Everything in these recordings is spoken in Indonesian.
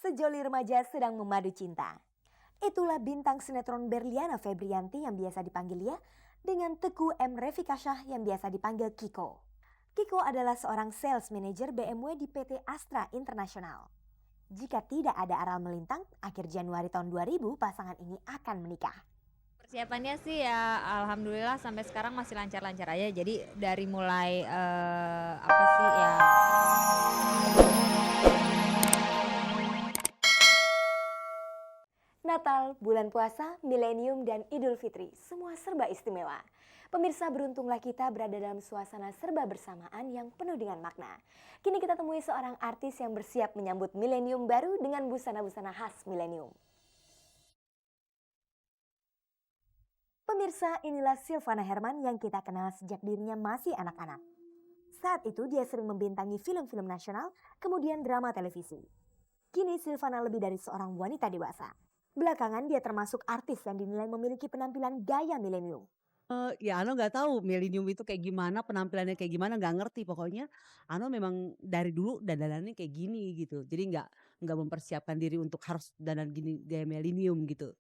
Sejoli remaja sedang memadu cinta. Itulah bintang sinetron Berliana Febrianti yang biasa dipanggil Lia dengan Teguh M. Revikasyah yang biasa dipanggil Kiko. Kiko adalah seorang sales manager BMW di PT Astra International. Jika tidak ada aral melintang, akhir Januari tahun 2000 pasangan ini akan menikah. Persiapannya sih ya alhamdulillah sampai sekarang masih lancar-lancar aja. Jadi dari mulai apa sih ya Natal, bulan puasa, milenium, dan Idul Fitri, semua serba istimewa. Pemirsa, beruntunglah kita berada dalam suasana serba bersamaan yang penuh dengan makna. Kini kita temui seorang artis yang bersiap menyambut milenium baru dengan busana-busana khas milenium. Pemirsa, inilah Silvana Herman yang kita kenal sejak dirinya masih anak-anak. Saat itu dia sering membintangi film-film nasional, kemudian drama televisi. Kini Silvana lebih dari seorang wanita dewasa. Belakangan dia termasuk artis yang dinilai memiliki penampilan gaya milenium. Ya Ano nggak tahu milenium itu kayak gimana, penampilannya kayak gimana, nggak ngerti. Pokoknya Ano memang dari dulu dandanannya kayak gini gitu. Jadi nggak mempersiapkan diri untuk harus dandan gini gaya milenium gitu.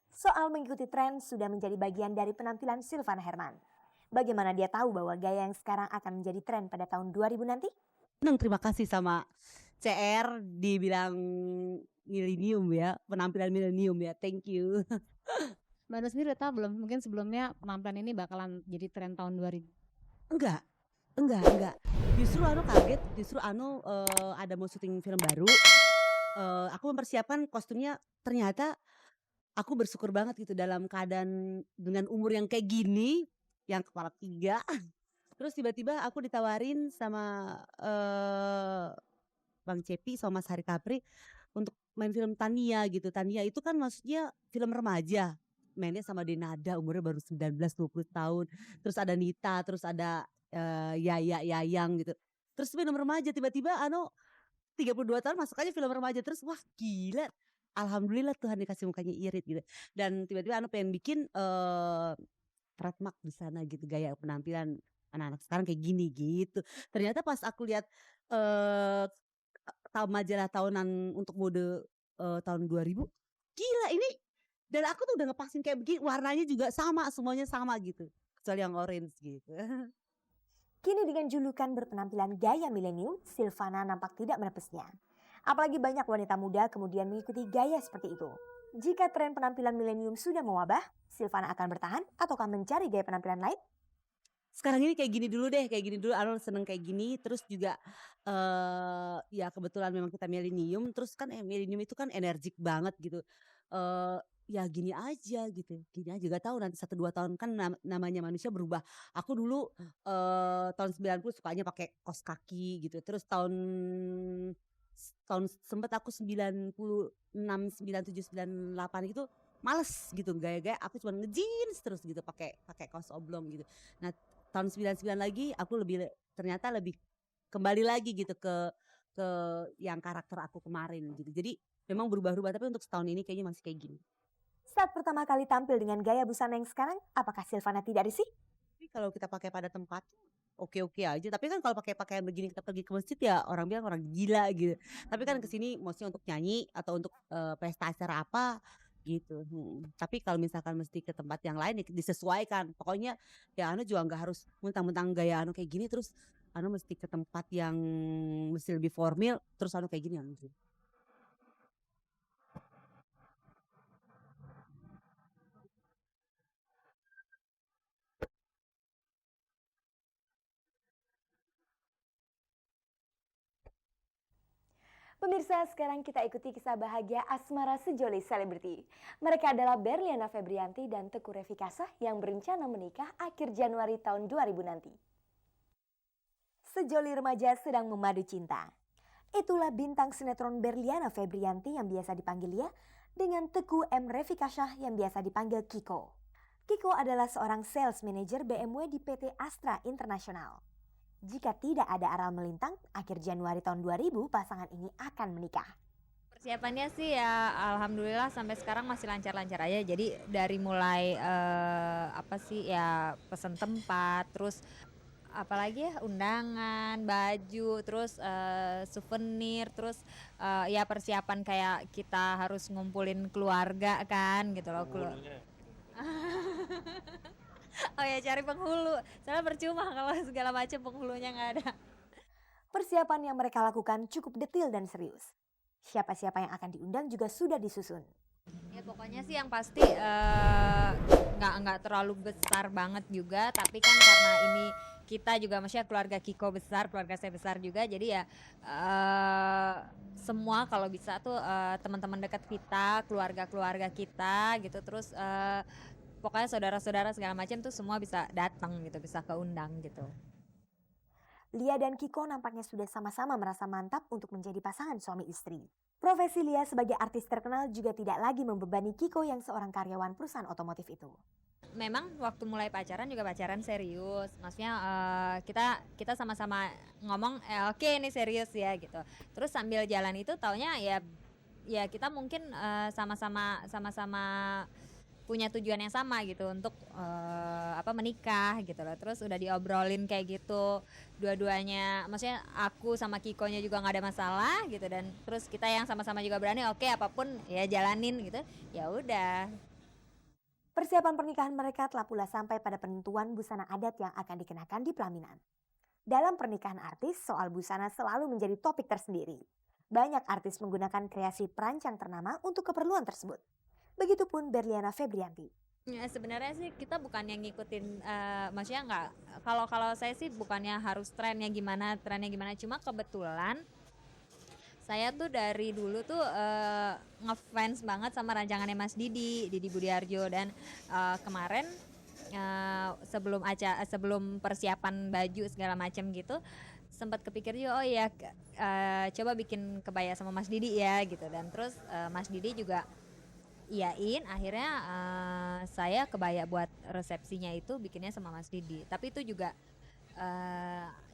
Soal mengikuti tren sudah menjadi bagian dari penampilan Silvana Herman. Bagaimana dia tahu bahwa gaya yang sekarang akan menjadi tren pada tahun 2000 nanti? Senang, terima kasih sama CR dibilang milenium ya, penampilan milenium ya, thank you. Mbak Anu sendiri udah tahu belum? Mungkin sebelumnya penampilan ini bakalan jadi tren tahun 2000. Enggak, enggak. Justru Anu kaget, justru Anu ada mau syuting film baru. Aku mempersiapkan kostumnya, ternyata aku bersyukur banget gitu dalam keadaan dengan umur yang kayak gini, yang kepala 3. Terus tiba-tiba aku ditawarin sama Bang Cepi sama Mas Hari Kapri untuk main film Tania gitu. Tania itu kan maksudnya film remaja. Mainnya sama Denada, umurnya baru 19-20 tahun. Terus ada Nita, terus ada Yaya Yayang gitu. Terus film remaja, tiba-tiba 32 tahun masuk aja film remaja. Terus wah gila, alhamdulillah Tuhan dikasih mukanya irit gitu. Dan tiba-tiba pengen bikin trademark di sana gitu, gaya penampilan anak-anak sekarang kayak gini gitu. Ternyata pas aku lihat majalah tahunan untuk mode tahun 2000, gila ini, dan aku tuh udah ngepasin kayak begini, warnanya juga sama, semuanya sama gitu. Kecuali yang orange gitu. Kini dengan julukan berpenampilan gaya milenium, Silvana nampak tidak menepesnya. Apalagi banyak wanita muda kemudian mengikuti gaya seperti itu. Jika tren penampilan milenium sudah mewabah, Silvana akan bertahan ataukah mencari gaya penampilan lain? Sekarang ini kayak gini dulu deh, kayak gini dulu. Arnold seneng kayak gini. Terus juga ya kebetulan memang kita milenium. Terus kan milenium itu kan energik banget gitu. Ya gini aja gitu, gini aja. Gak tahu nanti 1-2 tahun kan namanya manusia berubah. Aku dulu tahun 90 sukanya pakai kaos kaki gitu. Terus tahun tahun sempet aku 96, 97, 98 gitu males gitu gaya-gaya, aku cuma nge-jeans terus gitu, pakai pakai kaos oblong gitu. Nah, tahun 99 lagi aku ternyata lebih kembali lagi gitu ke yang karakter aku kemarin gitu. Jadi memang berubah-ubah, tapi untuk setahun ini kayaknya masih kayak gini. Saat pertama kali tampil dengan gaya busana yang sekarang, apakah Silvana tidak risih? Tapi kalau kita pakai pada tempat oke-oke aja. Tapi kan kalau pakai pakaian begini kita pergi ke masjid ya orang bilang orang gila gitu. Tapi kan kesini maksudnya untuk nyanyi atau untuk pesta acara apa gitu. Tapi kalau misalkan mesti ke tempat yang lain ya disesuaikan. Pokoknya ya Anu juga nggak harus mentang-mentang gaya Anu kayak gini terus Anu mesti ke tempat yang mesti lebih formal terus Anu kayak gini Anu. Pemirsa, sekarang kita ikuti kisah bahagia asmara sejoli selebriti. Mereka adalah Berliana Febrianti dan Teguh Revikasyah yang berencana menikah akhir Januari tahun 2000 nanti. Sejoli remaja sedang memadu cinta. Itulah bintang sinetron Berliana Febrianti yang biasa dipanggil Lia dengan Teguh M. Revikasyah yang biasa dipanggil Kiko. Kiko adalah seorang sales manager BMW di PT Astra International. Jika tidak ada aral melintang, akhir Januari tahun 2000 pasangan ini akan menikah. persiapannya sih ya alhamdulillah sampai sekarang masih lancar-lancar aja. Jadi dari mulai apa sih ya pesen tempat, terus apalagi ya, undangan, baju, terus souvenir, terus ya persiapan kayak kita harus ngumpulin keluarga kan gitu loh. Penghulunya. Oh ya, cari penghulu. Soalnya percuma kalau segala macam penghulunya nggak ada. Persiapan yang mereka lakukan cukup detail dan serius. Siapa-siapa yang akan diundang juga sudah disusun. Ya pokoknya sih yang pasti nggak terlalu besar banget juga, tapi kan karena ini kita juga maksudnya keluarga Kiko besar, keluarga saya besar juga, jadi ya semua kalau bisa tuh teman-teman dekat kita, keluarga-keluarga kita gitu, terus pokoknya saudara-saudara segala macam tuh semua bisa datang gitu, bisa keundang gitu. Lia dan Kiko nampaknya sudah sama-sama merasa mantap untuk menjadi pasangan suami istri. Profesi Lia sebagai artis terkenal juga tidak lagi membebani Kiko yang seorang karyawan perusahaan otomotif itu. Memang waktu mulai pacaran juga pacaran serius, maksudnya kita sama-sama ngomong oke ini serius ya gitu. Terus sambil jalan itu taunya ya kita mungkin sama-sama punya tujuan yang sama gitu untuk menikah gitu loh. Terus udah diobrolin kayak gitu, dua-duanya, maksudnya aku sama Kikonya juga nggak ada masalah gitu, dan terus kita yang sama-sama juga berani oke apapun ya jalanin gitu. Ya udah. Persiapan pernikahan mereka telah pula sampai pada penentuan busana adat yang akan dikenakan di pelaminan. Dalam pernikahan artis, soal busana selalu menjadi topik tersendiri. Banyak artis menggunakan kreasi perancang ternama untuk keperluan tersebut. Begitupun Berliana Febrianti. Ya, sebenarnya sih kita bukan yang ngikutin, maksudnya nggak, kalau saya sih bukannya harus trennya gimana, cuma kebetulan saya tuh dari dulu tuh ngefans banget sama rancangannya Mas Didi Budiarjo, dan kemarin sebelum persiapan baju segala macam gitu sempat kepikir juga oh ya coba bikin kebaya sama Mas Didi ya gitu, dan terus Mas Didi juga iyain, akhirnya saya kebaya buat resepsinya itu bikinnya sama Mas Didi, tapi itu juga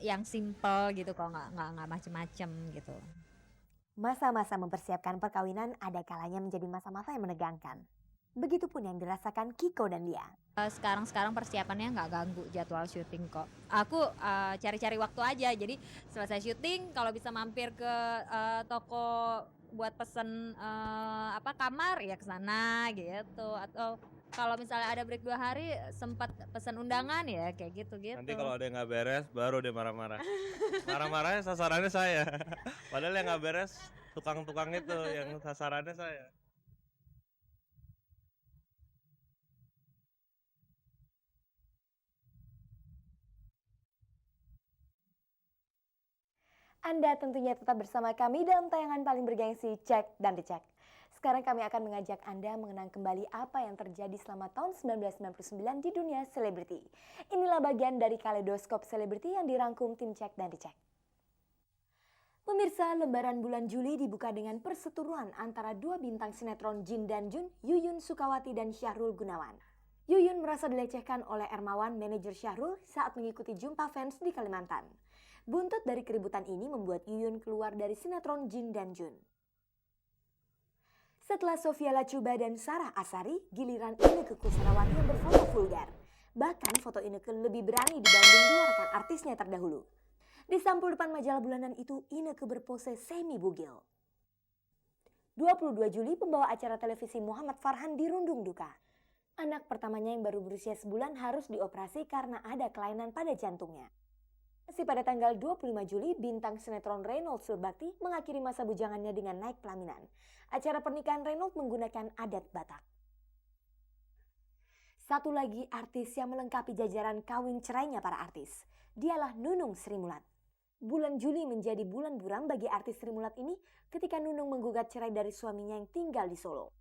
yang simple gitu kok, nggak macem-macem gitu. Masa-masa mempersiapkan perkawinan ada kalanya menjadi masa-masa yang menegangkan. Begitupun yang dirasakan Kiko dan Lia. Sekarang persiapannya nggak ganggu jadwal syuting kok. Aku cari-cari waktu aja, jadi selesai syuting kalau bisa mampir ke toko buat pesen kamar ya ke sana gitu, atau kalau misalnya ada break 2 hari sempat pesan undangan ya kayak gitu. Nanti kalau ada yang nggak beres baru dia marah-marah. Marah-marahnya sasarannya saya. Padahal yang nggak beres tukang-tukang itu yang sasarannya saya. Anda tentunya tetap bersama kami dalam tayangan paling bergengsi Cek dan Dicek. Sekarang kami akan mengajak Anda mengenang kembali apa yang terjadi selama tahun 1999 di dunia selebriti. Inilah bagian dari kaleidoskop selebriti yang dirangkum tim Cek dan Dicek. Pemirsa, lembaran bulan Juli dibuka dengan perseteruan antara dua bintang sinetron Jin dan Jun, Yuyun Sukawati dan Syahrul Gunawan. Yuyun merasa dilecehkan oleh Ermawan, manajer Syahrul, saat mengikuti jumpa fans di Kalimantan. Buntut dari keributan ini membuat Yuyun keluar dari sinetron Jin dan Jun. Setelah Sofia Lacuba dan Sarah Asari, giliran Inneke Koesherawati yang berfoto vulgar. Bahkan foto Inneke lebih berani dibanding dua rekan artisnya terdahulu. Di sampul depan majalah bulanan itu, Inneke berpose semi bugil. 22 Juli, pembawa acara televisi Muhammad Farhan dirundung duka. Anak pertamanya yang baru berusia sebulan harus dioperasi karena ada kelainan pada jantungnya. Masih pada tanggal 25 Juli, bintang sinetron Reynold Surbakti mengakhiri masa bujangannya dengan naik pelaminan. Acara pernikahan Reynold menggunakan adat Batak. Satu lagi artis yang melengkapi jajaran kawin cerainya para artis. Dialah Nunung Sri Mulat. Bulan Juli menjadi bulan buram bagi artis Sri Mulat ini ketika Nunung menggugat cerai dari suaminya yang tinggal di Solo.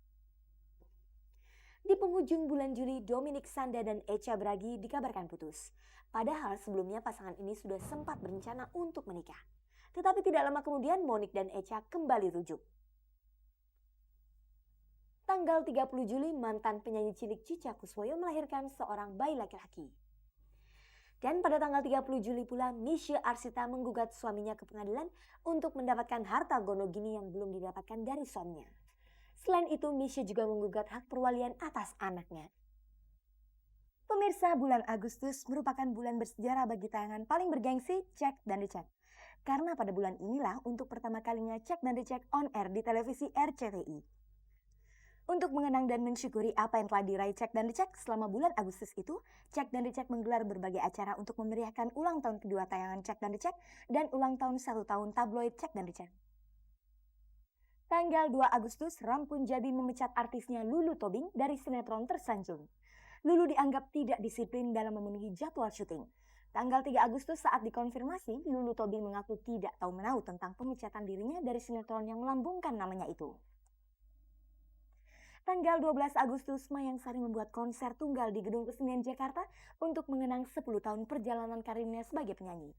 Di penghujung bulan Juli, Dominic Sanda dan Echa Bragi dikabarkan putus. Padahal sebelumnya pasangan ini sudah sempat berencana untuk menikah. Tetapi tidak lama kemudian Monik dan Echa kembali rujuk. Tanggal 30 Juli, mantan penyanyi cilik Cica Kuswoyo melahirkan seorang bayi laki-laki. Dan pada tanggal 30 Juli pula, Misye Arsita menggugat suaminya ke pengadilan untuk mendapatkan harta gonogini yang belum didapatkan dari suaminya. Selain itu, Misye juga menggugat hak perwalian atas anaknya. Pemirsa, bulan Agustus merupakan bulan bersejarah bagi tayangan paling bergengsi Cek dan Dicek. Karena pada bulan inilah untuk pertama kalinya Cek dan Dicek on air di televisi RCTI. Untuk mengenang dan mensyukuri apa yang telah diraih Cek dan Dicek selama bulan Agustus itu, Cek dan Dicek menggelar berbagai acara untuk memeriahkan ulang tahun kedua tayangan Cek dan Dicek dan ulang tahun 1 tahun tabloid Cek dan Dicek. Tanggal 2 Agustus, Rampun Jabi memecat artisnya Lulu Tobing dari sinetron Tersanjung. Lulu dianggap tidak disiplin dalam memenuhi jadwal syuting. Tanggal 3 Agustus saat dikonfirmasi, Lulu Tobing mengaku tidak tahu menahu tentang pemecatan dirinya dari sinetron yang melambungkan namanya itu. Tanggal 12 Agustus, Mayang Sari membuat konser tunggal di Gedung Kesenian Jakarta untuk mengenang 10 tahun perjalanan karirnya sebagai penyanyi.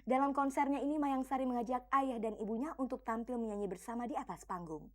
Dalam konsernya ini, Mayang Sari mengajak ayah dan ibunya untuk tampil menyanyi bersama di atas panggung.